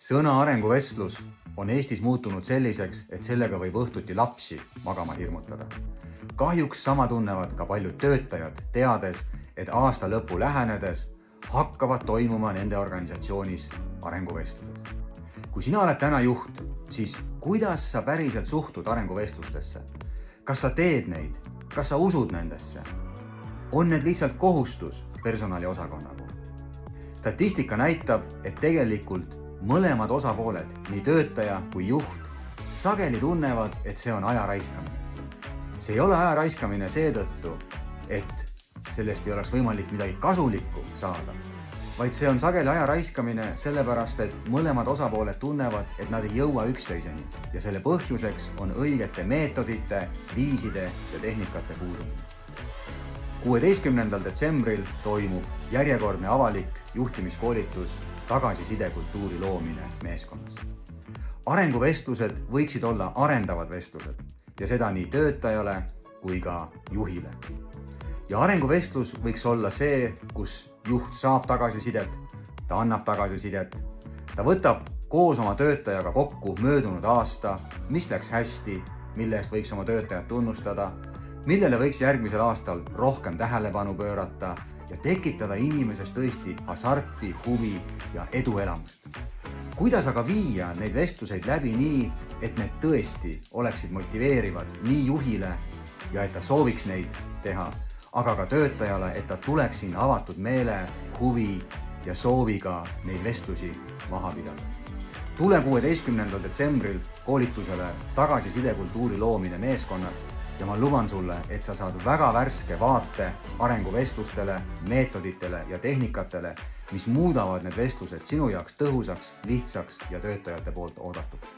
Sõna arenguvestlus on Eestis muutunud selliseks, et sellega võib õhtuti lapsi magama hirmutada. Kahjuks sama tunnevad ka paljud töötajad, teades, et aasta lõpu lähenedes hakkavad toimuma nende organisatsioonis arenguvestlused. Kui sina oled täna juht, siis kuidas sa päriselt suhtud arenguvestlustesse? Kas sa teed neid? Kas sa usud nendesse? On need lihtsalt kohustus personaliosakonna poolt? Statistika näitab, et tegelikult mõlemad osapooled, nii töötaja kui juht, sageli tunnevad, et see on aja raiskamine. See ei ole aja raiskamine seetõttu, et sellest ei oleks võimalik midagi kasulikku saada, vaid see on sageli aja raiskamine sellepärast, et mõlemad osapooled tunnevad, et nad ei jõua üksteiseni ja selle põhjuseks on õigete meetodite, viiside ja tehnikate puudumine. 16. detsembril toimub järjekordne avalik juhtimiskoolitus tagasisidekultuuri loomine meeskonnas. Arenguvestlused võiksid olla arendavad vestlused ja seda nii töötajale kui ka juhile. Ja arenguvestlus võiks olla see, kus juht saab tagasisidet, ta annab tagasisidet, ta võtab koos oma töötajaga kokku möödunud aasta, mis läks hästi, mille eest võiks oma töötajad tunnustada, millele võiks järgmisel aastal rohkem tähelepanu pöörata ja tekitada inimesest tõesti hasarti, huvi ja eduelamust. Kuidas aga viia neid vestluseid läbi nii, et need tõesti oleksid motiveerivad nii juhile ja et ta sooviks neid teha, aga ka töötajale, et ta tuleks siin avatud meele, huvi ja sooviga neid vestlusi maha pidada. Tule 16. detsembril koolitusele tagasisidekultuuri loomine meeskonnas ja ma luban sulle, et sa saad väga värske vaate arenguvestlustele, meetoditele ja tehnikatele, mis muudavad need vestlused sinu jaoks tõhusaks, lihtsaks ja töötajate poolt oodatud.